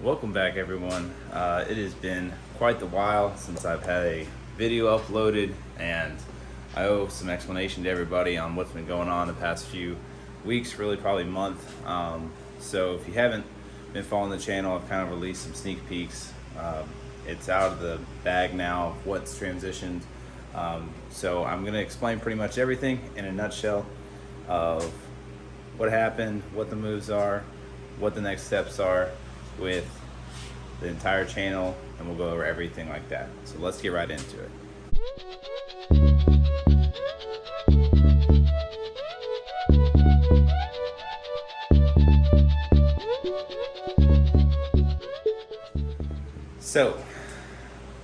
Welcome back, everyone. It has been quite the while since I've had a video uploaded, and I owe some explanation to everybody on what's been going on the past few weeks, really probably month. So if you haven't been following the channel, I've kind of released some sneak peeks. It's out of the bag now of what's transitioned. So I'm going to explain pretty much everything in a nutshell of what happened, what the moves are, what the next steps are with the entire channel, and we'll go over everything like that. So let's get right into it. So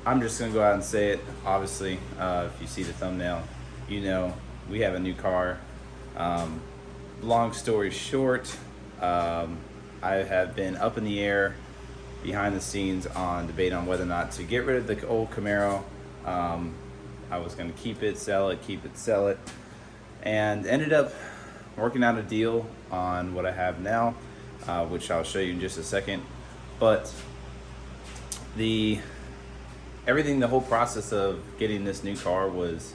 I'm just gonna go out and say it. Obviously, if you see the thumbnail, you know we have a new car. Long story short, I have been up in the air behind the scenes on debate on whether or not to get rid of the old Camaro. I was going to keep it, sell it, and ended up working out a deal on what I have now, which I'll show you in just a second. But the whole process of getting this new car was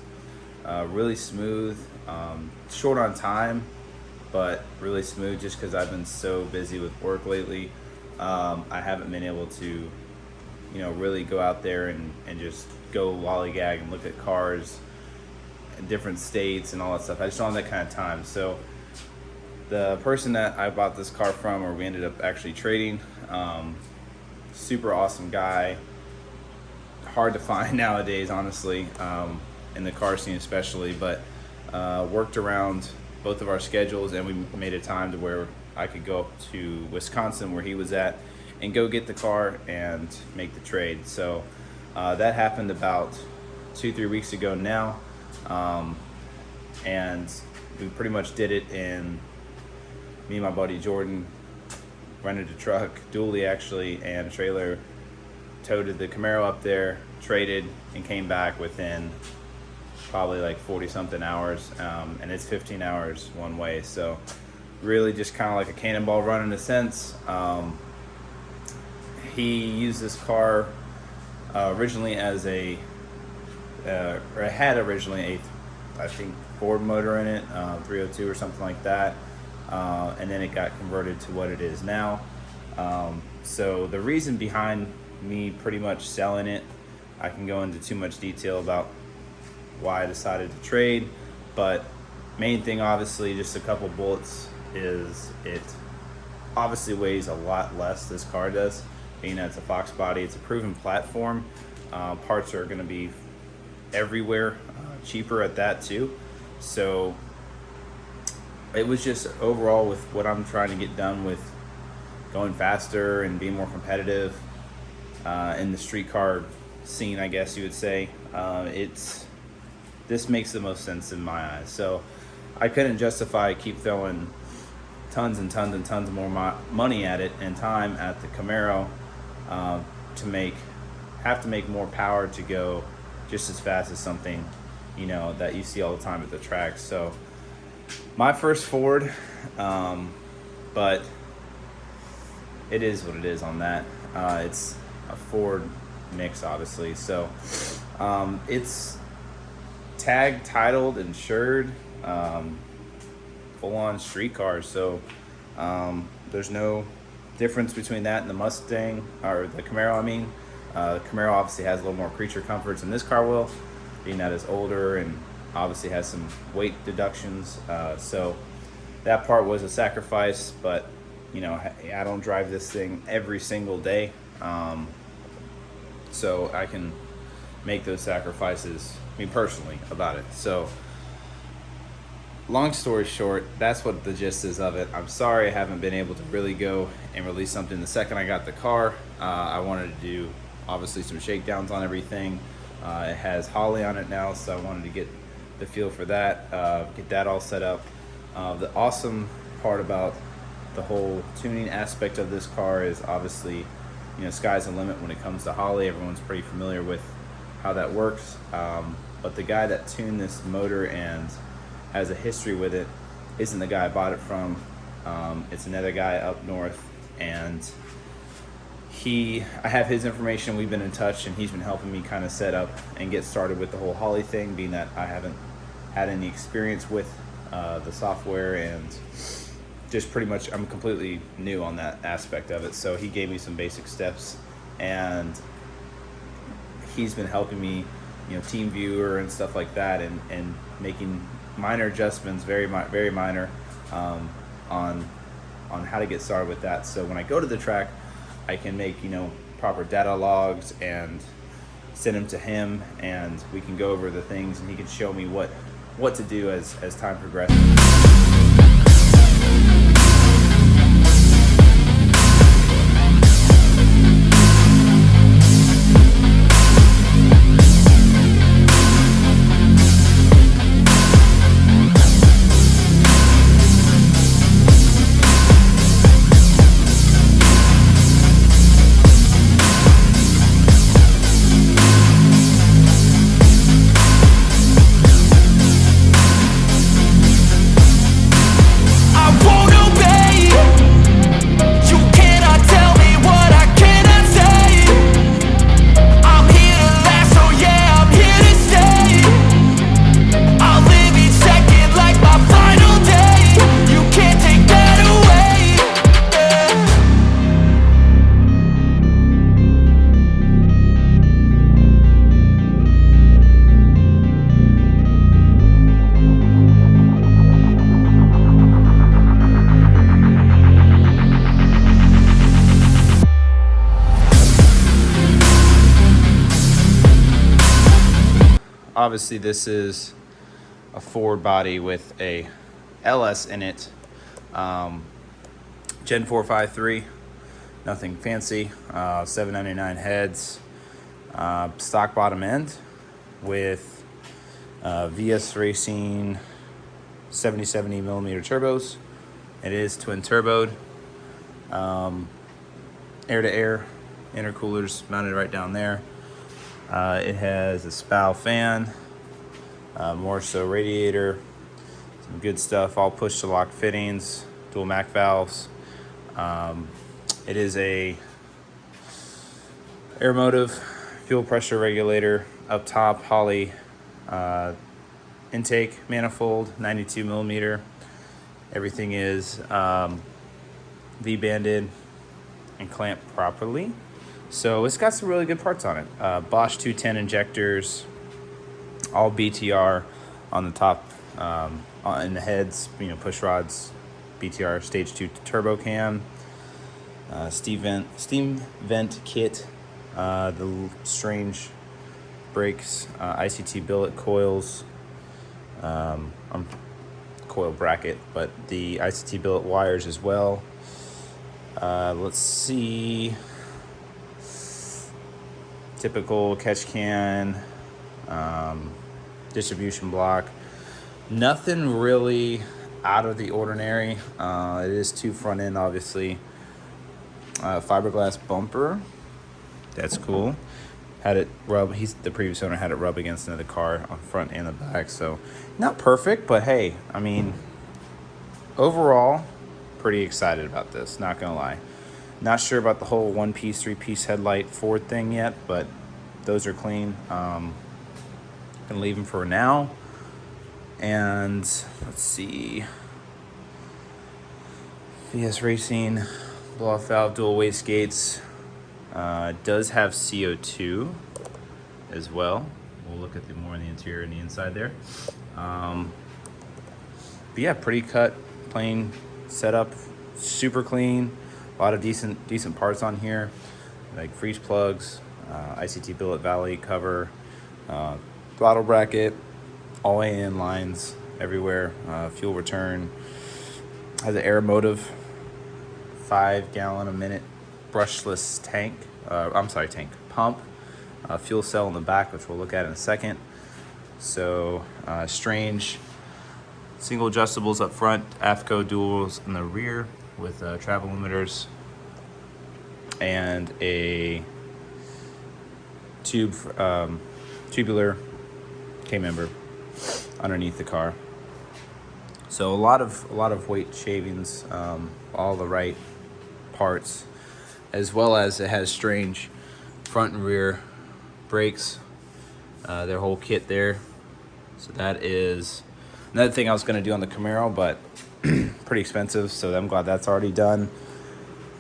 really smooth, short on time, but really smooth just because I've been so busy with work lately. I haven't been able to, really go out there and just go lollygag and look at cars in different states and all that stuff. I just don't have that kind of time. So the person that I bought this car from, or we ended up actually trading, super awesome guy. Hard to find nowadays, honestly, in the car scene especially, but worked around both of our schedules, and we made a time to where I could go up to Wisconsin where he was at and go get the car and make the trade. So that happened about 2-3 weeks ago now, and we pretty much did it in, me and my buddy Jordan rented a truck, dually actually, and a trailer, toted the Camaro up there, traded, and came back within probably like 40 something hours, and it's 15 hours one way. So really just kind of like a cannonball run in a sense. He used this car originally as I had originally I think Ford motor in it, 302 or something like that, and then it got converted to what it is now. So the reason behind me pretty much selling it, I can go into too much detail about why I decided to trade, but main thing, obviously, just a couple bullets, is it obviously weighs a lot less, this car does, being that it's a Fox body. It's a proven platform. Parts are going to be everywhere, cheaper at that too. So it was just overall, with what I'm trying to get done with going faster and being more competitive in the street car scene, I guess you would say, this makes the most sense in my eyes. So I couldn't justify keep throwing tons and tons and tons more money at it and time at the Camaro to have to make more power to go just as fast as something that you see all the time at the track. So my first Ford, but it is what it is on that. It's a Ford mix, obviously. So it's tagged, titled, insured, full-on street cars. So there's no difference between that and the Mustang, or the Camaro, I mean. The Camaro obviously has a little more creature comforts than this car will, being that it's older and obviously has some weight deductions. So that part was a sacrifice, but I don't drive this thing every single day, so I can make those sacrifices, me personally, about it. So long story short, that's what the gist is of it. I'm sorry I haven't been able to really go and release something the second I got the car. I wanted to do obviously some shakedowns on everything. It has Holly on it now, so I wanted to get the feel for that, get that all set up. The awesome part about the whole tuning aspect of this car is obviously, sky's the limit when it comes to Holly. Everyone's pretty familiar with how that works. But the guy that tuned this motor and has a history with it isn't the guy I bought it from. It's another guy up north, and I have his information. We've been in touch, and he's been helping me kind of set up and get started with the whole Holly thing, being that I haven't had any experience with the software, and just pretty much I'm completely new on that aspect of it. So he gave me some basic steps, and he's been helping me, team viewer and stuff like that, and making minor adjustments, very minor, on how to get started with that. So when I go to the track, I can make proper data logs and send them to him, and we can go over the things, and he can show me what to do as time progresses. Obviously, this is a Ford body with a LS in it, Gen 453, nothing fancy, 799 heads, stock bottom end with VS Racing 70 millimeter turbos. It is twin turboed, air to air intercoolers mounted right down there. It has a spow fan, more so radiator, some good stuff, all push to lock fittings, dual MAC valves. It is a air motive, fuel pressure regulator, up top Holly intake manifold, 92 millimeter. Everything is V-banded and clamped properly. So it's got some really good parts on it. Bosch 210 injectors, all BTR on the top, in the heads, push rods, BTR stage 2 turbo cam, steam vent kit, the strange brakes, ICT billet coils, coil bracket, but the ICT billet wires as well. Let's see. Typical catch can, distribution block. Nothing really out of the ordinary. It is two front end, obviously. Fiberglass bumper. That's cool. Had it rub. The previous owner had it rub against another car on front and the back. So not perfect, but hey, I mean, overall, pretty excited about this. Not gonna lie. Not sure about the whole 1-piece, 3-piece headlight Ford thing yet, but those are clean. Gonna leave them for now. And let's see. VS Racing, blow-off valve, dual wastegates. Does have CO2 as well. We'll look at more in the interior and the inside there. But yeah, pretty cut, plain setup, super clean. A lot of decent parts on here, like freeze plugs, ICT billet valley cover, throttle bracket, all AN lines everywhere, fuel return. Has an air motive, 5 gallon a minute brushless pump, fuel cell in the back, which we'll look at in a second. So strange single adjustables up front, AFCO duals in the rear with travel limiters, and a tubular K-member underneath the car. So a lot of weight shavings, all the right parts. as well as it has strange front and rear brakes, their whole kit there. So that is another thing I was going to do on the Camaro, but pretty expensive, so I'm glad that's already done.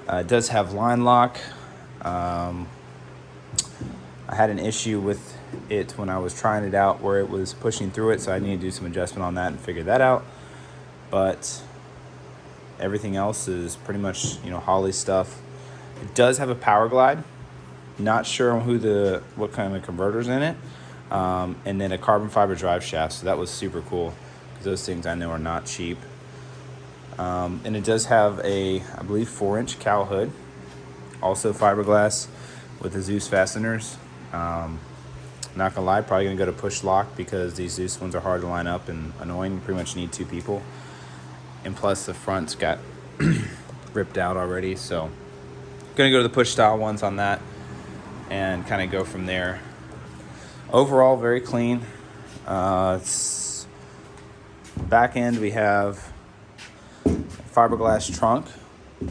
It does have line lock. I had an issue with it when I was trying it out where it was pushing through it, so I need to do some adjustment on that and figure that out. But everything else is pretty much, you know, Holley stuff. It does have a power glide. Not sure what kind of converter's in it. And then a carbon fiber drive shaft, so that was super cool because those things I know are not cheap. And it does have a, I believe, 4-inch cowl hood, also fiberglass with the Zeus fasteners. Not gonna lie, probably gonna go to push lock because these Zeus ones are hard to line up and annoying. You pretty much need 2 people. And plus the front's got ripped out already, so gonna go to the push style ones on that and kind of go from there. Overall, very clean. It's back end, we have fiberglass trunk,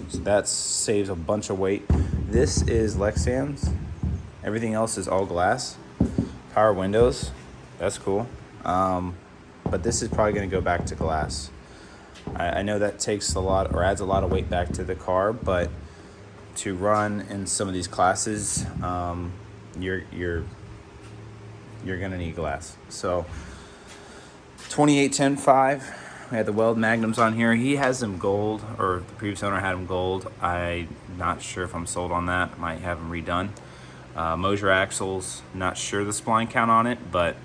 so that saves a bunch of weight. This is Lexan's. Everything else is all glass. Power windows, that's cool. But this is probably going to go back to glass. I know that takes a lot or adds a lot of weight back to the car, but to run in some of these classes, you're gonna need glass. So 2810.5, we had the Weld Magnums on here. He has them gold, or the previous owner had them gold. I'm not sure if I'm sold on that. I might have them redone. Moser axles, not sure the spline count on it, but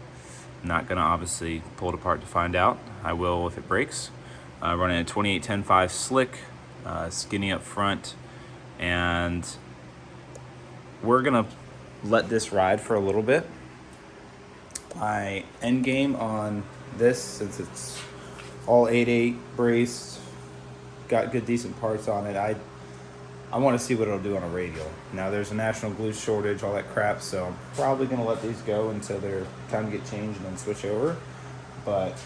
I'm not gonna obviously pull it apart to find out. I will if it breaks. Running a 2810.5 slick, skinny up front, and we're gonna let this ride for a little bit. My end game on this, since it's all 8.8 braced, got good decent parts on it, I want to see what it'll do on a radial. Now there's a national glue shortage, all that crap, so I'm probably gonna let these go until they're time to get changed and then switch over, but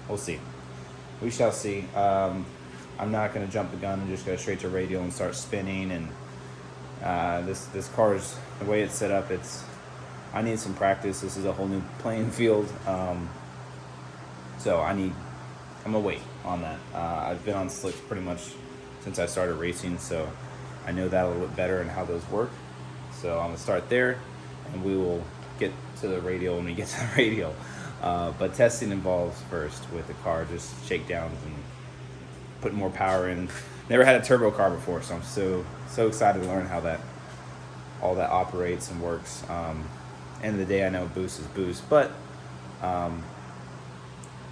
we'll see. We shall see. I'm not gonna jump the gun and just go straight to radial and start spinning, and this car's, the way it's set up, I need some practice. This is a whole new playing field. So I'm gonna wait on that. I've been on slicks pretty much since I started racing, so I know that a little bit better and how those work. So I'm gonna start there, and we will get to the radial when we get to the radial. But testing involves first with the car, just shakedowns and putting more power in. Never had a turbo car before, so I'm so excited to learn how all that operates and works. End of the day, I know boost is boost, but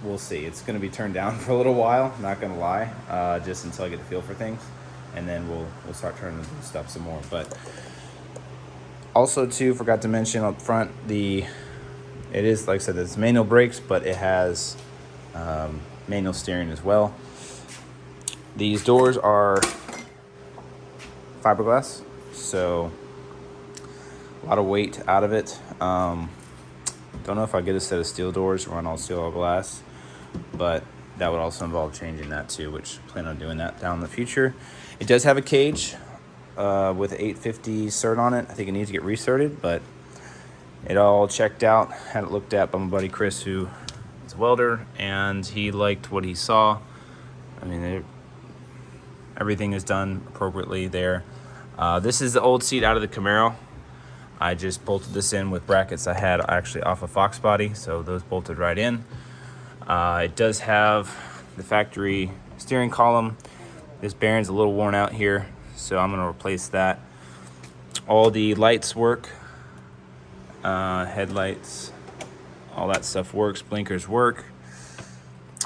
we'll see. It's going to be turned down for a little while, not going to lie, just until I get a feel for things, and then we'll start turning the stuff some more. But also, too, forgot to mention up front, it is, like I said, it's manual brakes, but it has manual steering as well. These doors are fiberglass, so a lot of weight out of it. Don't know if I get a set of steel doors, run all steel, all glass, but that would also involve changing that too, which I plan on doing that down in the future. It does have a cage with 850 cert on it. I think it needs to get recerted, but it all checked out. Had it looked at by my buddy Chris, who is a welder, and he liked what he saw. I mean, everything is done appropriately there. This is the old seat out of the Camaro. I just bolted this in with brackets I had actually off a Fox body, so those bolted right in. It does have the factory steering column. This bearing's a little worn out here, so I'm gonna replace that. All the lights work, headlights, all that stuff works, blinkers work.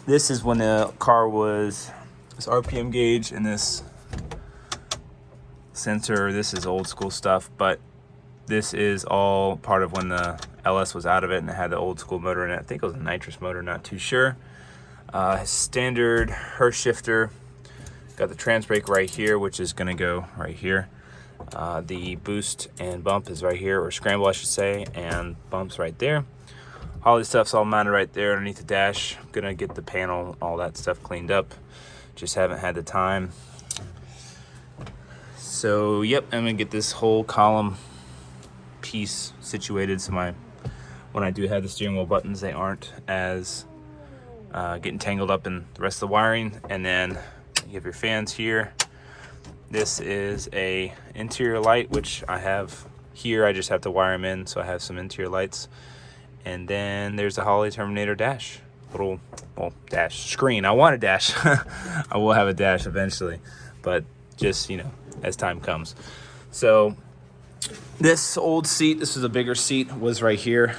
This is when the car was, this RPM gauge and this sensor, this is old school stuff, but this is all part of when the LS was out of it and it had the old school motor in it. I think it was a nitrous motor, not too sure. Standard Hurst shifter. Got the trans brake right here, which is gonna go right here. The boost and bump is right here, or scramble I should say, and bumps right there. All this stuff's all mounted right there underneath the dash. I'm gonna get the panel, all that stuff cleaned up. Just haven't had the time. So yep, I'm gonna get this whole column piece situated so when I do have the steering wheel buttons, they aren't as getting tangled up in the rest of the wiring. And then you have your fans here. This is a interior light, which I have here. I just have to wire them in, so I have some interior lights. And then there's the Holiday Terminator dash, dash screen. I want a dash. I will have a dash eventually, but just, you know, as time comes. So this old seat, this is a bigger seat, was right here.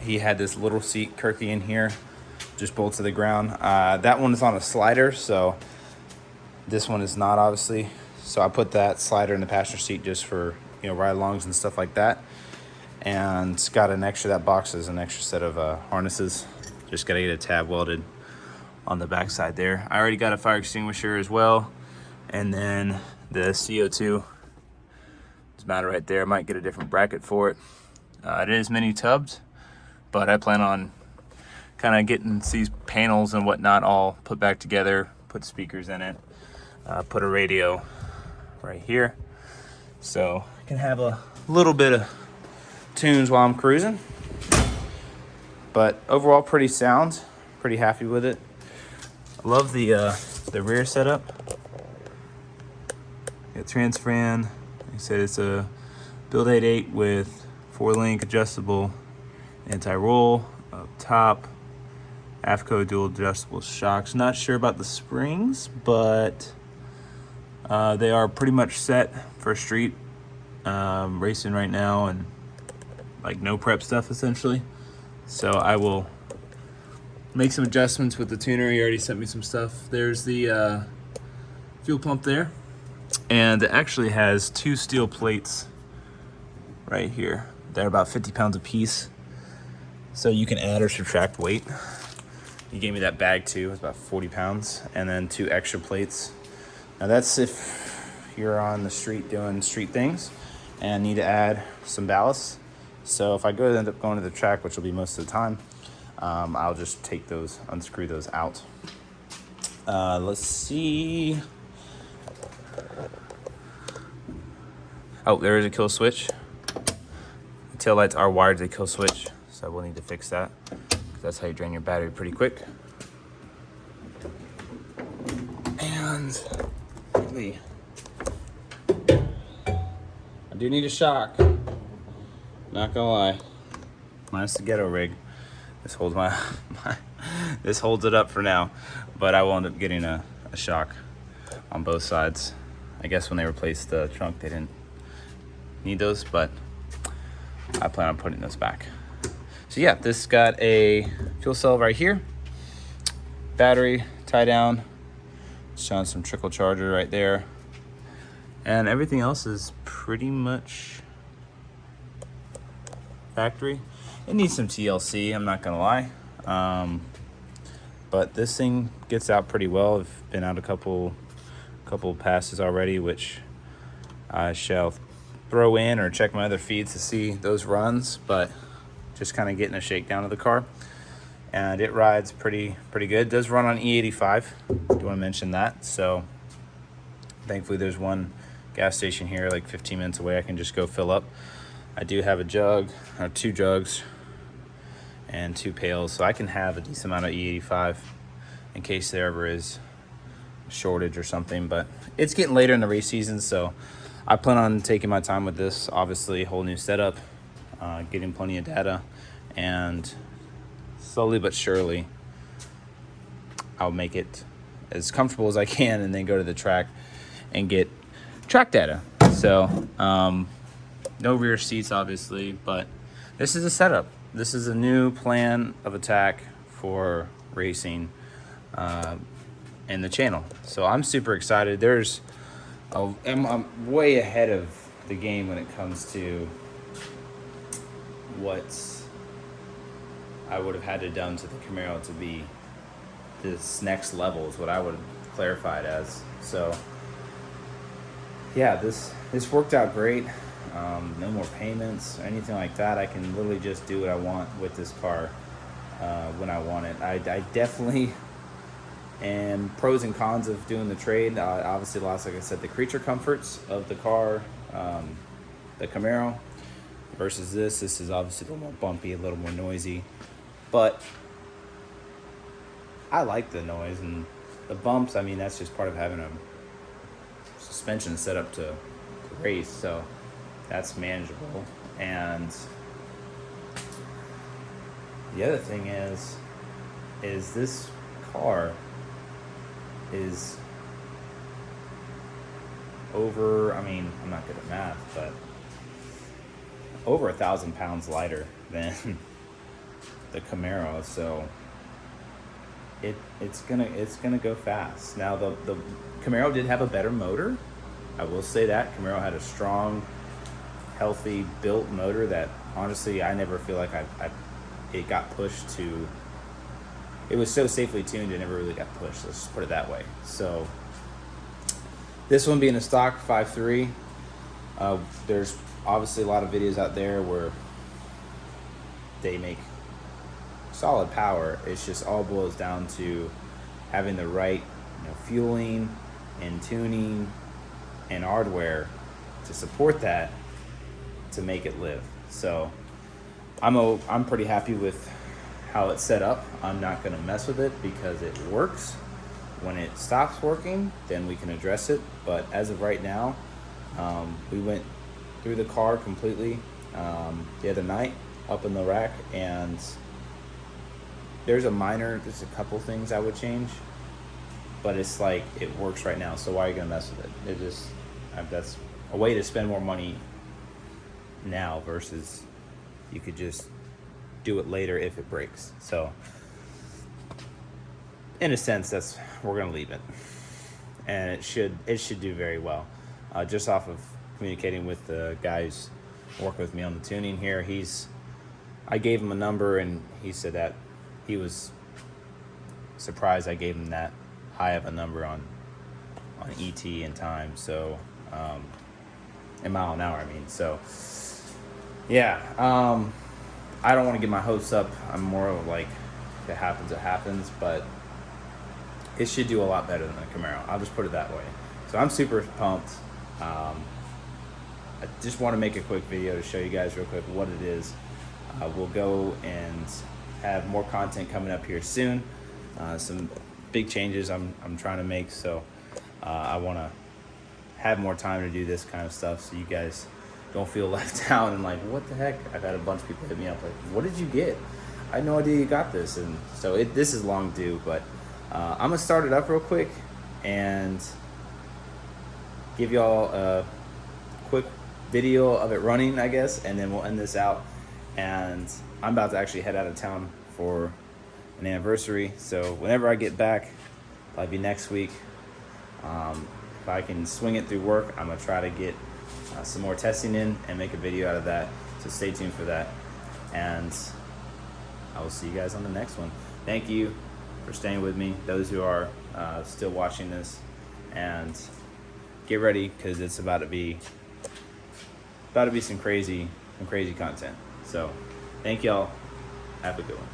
He had this little seat, Kirky, in here, just bolts to the ground. That one is on a slider, so this one is not, obviously. So I put that slider in the passenger seat just for, you know, ride-alongs and stuff like that. And it's got an extra, that box is an extra set of harnesses. Just gotta get a tab welded on the back side there. I already got a fire extinguisher as well. And then the CO2, it's mounted right there. I might get a different bracket for it. It is mini tubbed, but I plan on kind of getting these panels and whatnot all put back together, put speakers in it, put a radio right here. So I can have a little bit of tunes while I'm cruising. But overall, pretty sound. Pretty happy with it. I love the rear setup. Got Transfran. Like I said, it's a build 8.8 with 4-link adjustable anti-roll up top. AFCO dual adjustable shocks. Not sure about the springs, but they are pretty much set for street racing right now, and like no prep stuff essentially. So I will make some adjustments with the tuner. He already sent me some stuff. There's the fuel pump there, and it actually has 2 steel plates right here. They're about 50 pounds a piece, so you can add or subtract weight. He gave me that bag too, it's about 40 pounds, and then 2 extra plates. Now that's if you're on the street doing street things and need to add some ballast. So if I end up going to the track, which will be most of the time, I'll just take those, unscrew those out. Let's see. Oh, there is a kill switch. The tail lights are wired to the kill switch, so I will need to fix that. That's how you drain your battery pretty quick. And I do need a shock. Not gonna lie. Minus the ghetto rig. This holds this holds it up for now. But I will end up getting a shock on both sides. I guess when they replaced the trunk, they didn't need those, but I plan on putting those back. So yeah, this got a fuel cell right here, battery tie down, showing some trickle charger right there, and everything else is pretty much factory. It needs some TLC, I'm not gonna lie, but this thing gets out pretty well. I've been out a couple passes already, which I shall throw in or check my other feeds to see those runs, but just kind of getting a shakedown of the car, and it rides pretty good. It does run on E85. Do want to mention that. So thankfully there's one gas station here like 15 minutes away. I can just go fill up. I do have a jug, or 2 jugs and 2 pails, so I can have a decent amount of E85 in case there ever is a shortage or something. But it's getting later in the race season, so I plan on taking my time with this. Obviously, whole new setup, getting plenty of data, and slowly but surely I'll make it as comfortable as I can, and then go to the track and get track data. So no rear seats obviously, but this is a setup. This is a new plan of attack for racing in the channel, so I'm super excited. I'm way ahead of the game when it comes to what I would have had to done to the Camaro to be this next level, is what I would have clarified as. So yeah, this worked out great. No more payments or anything like that. I can literally just do what I want with this car when I want it. I definitely and pros and cons of doing the trade. Obviously, lots, like I said, the creature comforts of the car, the Camaro, versus this. This is obviously a little more bumpy, a little more noisy, but I like the noise and the bumps. I mean, that's just part of having a suspension set up to race, so that's manageable. And the other thing is this car is over, I mean, I'm not good at math, but over 1,000 pounds lighter than the Camaro, so it's gonna go fast. Now the Camaro did have a better motor. I will say that Camaro had a strong, healthy built motor that honestly I never feel like it got pushed to. It was so safely tuned, it never really got pushed. Let's just put it that way. So this one being a stock 5.3, there's obviously a lot of videos out there where they make solid power. It's just all boils down to having the right, fueling and tuning and hardware to support that to make it live. So I'm pretty happy with how it's set up. I'm not going to mess with it because it works. When it stops working, then we can address it. But as of right now, we went through the car completely the other night up in the rack, and there's a couple things I would change, but it's like it works right now, so why are you gonna mess with it? That's a way to spend more money now versus you could just do it later if it breaks. So in a sense, we're gonna leave it, and it should do very well. Just off of communicating with the guys working with me on the tuning here, I gave him a number and he said that he was surprised I gave him that high of a number on ET and time, so in mile an hour, I mean. So yeah, I don't want to get my hopes up. I'm more of like, if it happens, it happens, but it should do a lot better than the Camaro. I'll just put it that way. So I'm super pumped. I just want to make a quick video to show you guys real quick what it is. We'll go and have more content coming up here soon. Some big changes I'm trying to make, so I want to have more time to do this kind of stuff so you guys don't feel left out and like, what the heck? I've had a bunch of people hit me up like, what did you get? I had no idea you got this. And so this is long due, but I'm gonna start it up real quick and give y'all a quick video of it running, I guess, and then we'll end this out. And I'm about to actually head out of town for an anniversary, so whenever I get back, probably be next week, if I can swing it through work, I'm gonna try to get some more testing in and make a video out of that, so stay tuned for that, and I will see you guys on the next one. Thank you for staying with me, those who are still watching this, and get ready because it's about to be some crazy content. So thank y'all, have a good one.